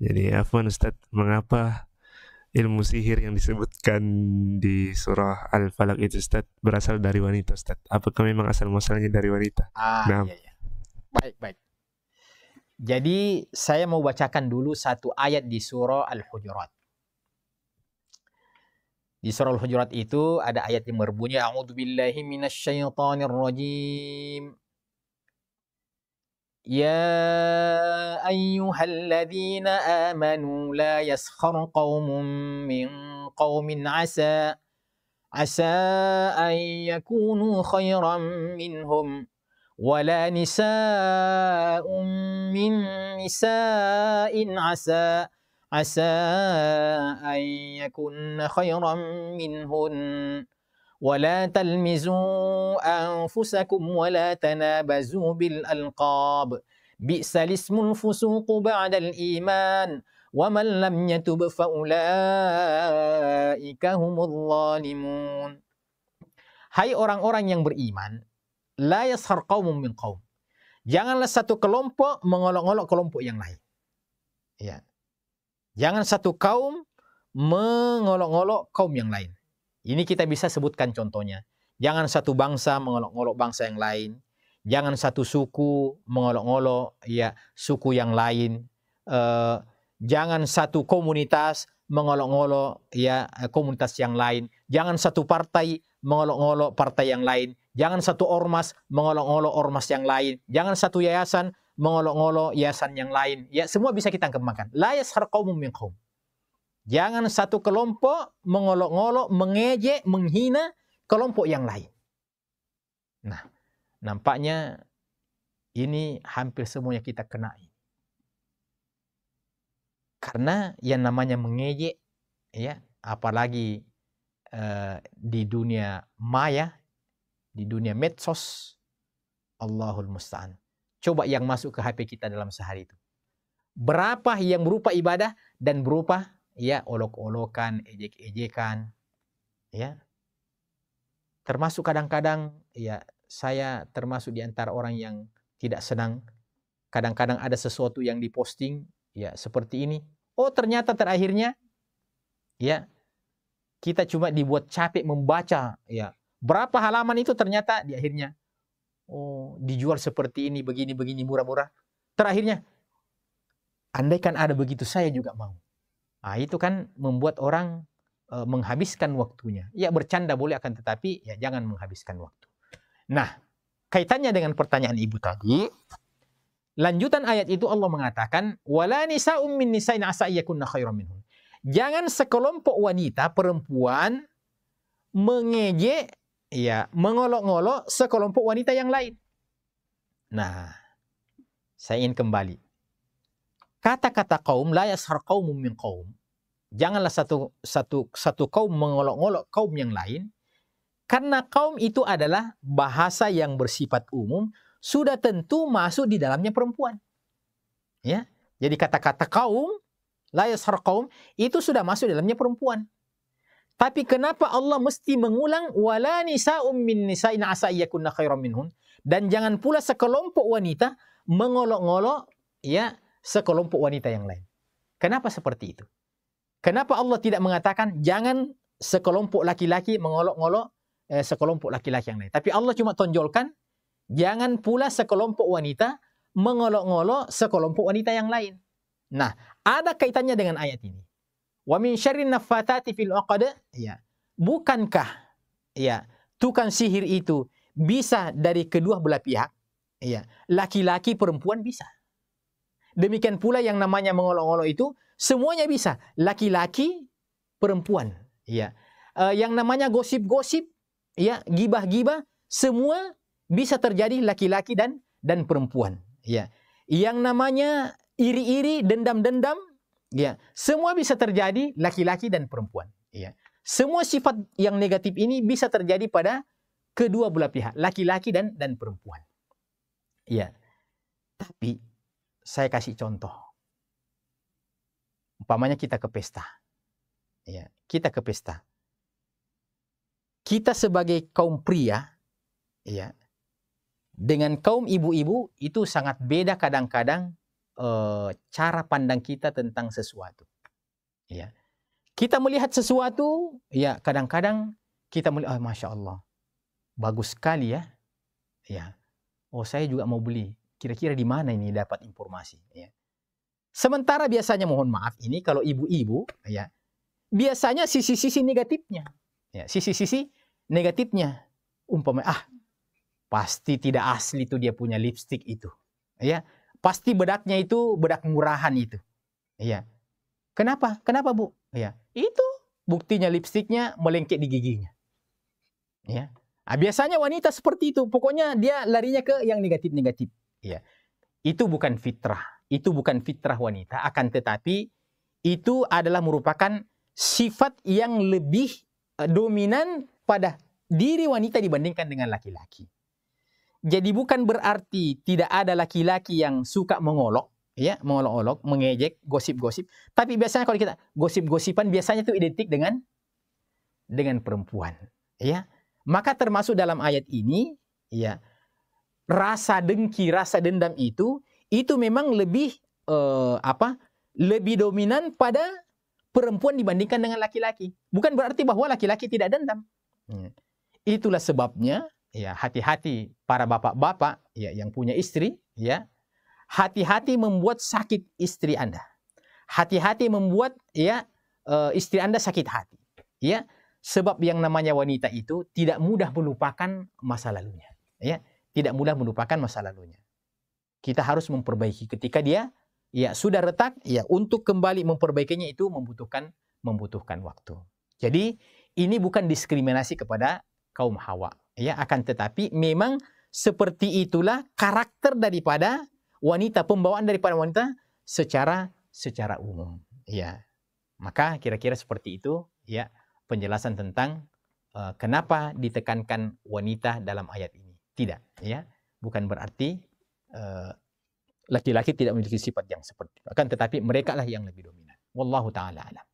Jadi afwan Ustaz, mengapa ilmu sihir yang disebutkan di surah Al-Falaq itu Ustaz berasal dari wanita Ustaz? Apakah memang asal muasalnya dari wanita? Ah, Nah, iya, iya. Baik, baik. Jadi saya mau bacakan dulu satu ayat di surah Al-Hujurat. Di surah Al-Hujurat itu ada ayat yang berbunyi A'udzubillahi minasyaitonirrajim. يا أيها الذين آمنوا لا يسخر قوم من قوم عسى أن يكونوا خيرا منهم ولا نساء من نساء عسى أن يكن خيرا منهن ولا تلمزوا أنفسكم ولا تنابزوا بالألقاب بئس الاسم الفسوق بعد الإيمان ومن لم يتب فأولئك هم الظالمون. Hai orang-orang yang beriman, la yashar qaumun min qaum. Janganlah satu kelompok mengolok-olok kelompok yang lain. Ya. Jangan satu kaum mengolok-olok kaum yang lain. Ini kita bisa sebutkan contohnya. Jangan satu bangsa mengolok-olok bangsa yang lain. Jangan satu suku mengolok-olok ya suku yang lain. Jangan satu komunitas mengolok-olok ya komunitas yang lain. Jangan satu partai mengolok-olok partai yang lain. Jangan satu ormas mengolok-olok ormas yang lain. Jangan satu yayasan mengolok-olok yayasan yang lain. Ya, semua bisa kita kembangkan. La yashar qaumun min qaum. Jangan satu kelompok mengolok-olok, mengejek, menghina kelompok yang lain. Nah, nampaknya ini hampir semuanya kita kenai. Karena yang namanya mengejek, ya, apalagi di dunia maya, di dunia medsos, Allahul Musta'an. Coba yang masuk ke HP kita dalam sehari itu. Berapa yang berupa ibadah dan berupa ya olok-olokan, ejek-ejekan, ya. Termasuk kadang-kadang ya saya termasuk di antara orang yang tidak senang. Kadang-kadang ada sesuatu yang diposting ya seperti ini. Oh, ternyata terakhirnya ya kita cuma dibuat capek membaca ya. Berapa halaman itu ternyata di akhirnya oh, dijual seperti ini, begini-begini murah-murah. Terakhirnya andaikan ada begitu saya juga mau. Nah, itu kan membuat orang menghabiskan waktunya. Ya bercanda boleh akan tetapi ya jangan menghabiskan waktu. Nah, kaitannya dengan pertanyaan Ibu tadi, lanjutan ayat itu Allah mengatakan wala nisa'um min nisa'in asa yakunna khairan minhum. Jangan sekelompok wanita perempuan mengejek ya, mengolok-olok sekelompok wanita yang lain. Nah, saya ingin kembali. Kata-kata kaum la yashar qaumun min qaum. Janganlah satu kaum mengolok-olok kaum yang lain, karena kaum itu adalah bahasa yang bersifat umum, sudah tentu masuk di dalamnya perempuan. Ya, jadi kata-kata kaum, la yashar qaum, itu sudah masuk di dalamnya perempuan. Tapi kenapa Allah mesti mengulang wala nisa'um min nisa'in asa yakunna khairan minhun, dan jangan pula sekelompok wanita mengolok-olok ya sekelompok wanita yang lain. Kenapa seperti itu? Kenapa Allah tidak mengatakan jangan sekelompok laki-laki mengolok-olok sekelompok laki-laki yang lain. Tapi Allah cuma tonjolkan jangan pula sekelompok wanita mengolok-olok sekelompok wanita yang lain. Nah, ada kaitannya dengan ayat ini. Wa min syarrin naffatsati fil 'uqad, ya. Bukankah ya tukang sihir itu bisa dari kedua belah pihak? Ya, laki-laki perempuan bisa. Demikian pula yang namanya mengolok-olok itu semuanya bisa, laki-laki, perempuan, ya. Yang namanya gosip-gosip, ya, gibah-gibah, semua bisa terjadi laki-laki dan perempuan, ya. Yang namanya iri-iri, dendam-dendam, ya, semua bisa terjadi laki-laki dan perempuan, ya. Semua sifat yang negatif ini bisa terjadi pada kedua belah pihak, laki-laki dan perempuan. Ya. Tapi saya kasih contoh. Umpamanya kita ke pesta. Ya, kita ke pesta. Kita sebagai kaum pria, ya, dengan kaum ibu-ibu itu sangat beda kadang-kadang cara pandang kita tentang sesuatu. Ya. Kita melihat sesuatu, ya kadang-kadang kita melihat, Masya Allah, bagus sekali ya. Ya. Oh, saya juga mau beli. Kira-kira di mana ini dapat informasi? Ya. Sementara biasanya, mohon maaf, ini kalau ibu-ibu, ya, biasanya sisi-sisi negatifnya. Ya, sisi-sisi negatifnya. Umpamanya, pasti tidak asli itu dia punya lipstik itu. Ya, pasti bedaknya itu bedak murahan itu. Ya. Kenapa? Kenapa, Bu? Ya, itu buktinya lipstiknya melengket di giginya. Ya. Biasanya wanita seperti itu. Pokoknya dia larinya ke yang negatif-negatif. Ya. Itu bukan fitrah. Itu bukan fitrah wanita. Akan tetapi itu adalah merupakan sifat yang lebih dominan pada diri wanita dibandingkan dengan laki-laki. Jadi bukan berarti tidak ada laki-laki yang suka mengolok, ya, mengolok-olok, mengejek, gosip-gosip. Tapi biasanya kalau kita gosip-gosipan biasanya itu identik dengan perempuan, ya. Maka termasuk dalam ayat ini, ya, rasa dengki, rasa dendam itu memang lebih lebih dominan pada perempuan dibandingkan dengan laki-laki. Bukan berarti bahwa laki-laki tidak dendam. Itulah sebabnya, ya, hati-hati para bapak-bapak, ya, yang punya istri, ya. Hati-hati membuat sakit istri Anda. Hati-hati membuat, ya, istri Anda sakit hati. Ya, sebab yang namanya wanita itu tidak mudah melupakan masa lalunya. Ya, tidak mudah melupakan masa lalunya. Kita harus memperbaiki ketika dia, ya, sudah retak, ya, untuk kembali memperbaikinya itu membutuhkan waktu. Jadi ini bukan diskriminasi kepada kaum Hawa, ya, akan tetapi memang seperti itulah karakter daripada wanita, pembawaan daripada wanita secara umum, ya. Maka kira-kira seperti itu, ya, penjelasan tentang kenapa ditekankan wanita dalam ayat ini. Tidak, ya, bukan berarti laki-laki tidak memiliki sifat yang seperti itu. Akan tetapi mereka lah yang lebih dominan. Wallahu taala alam.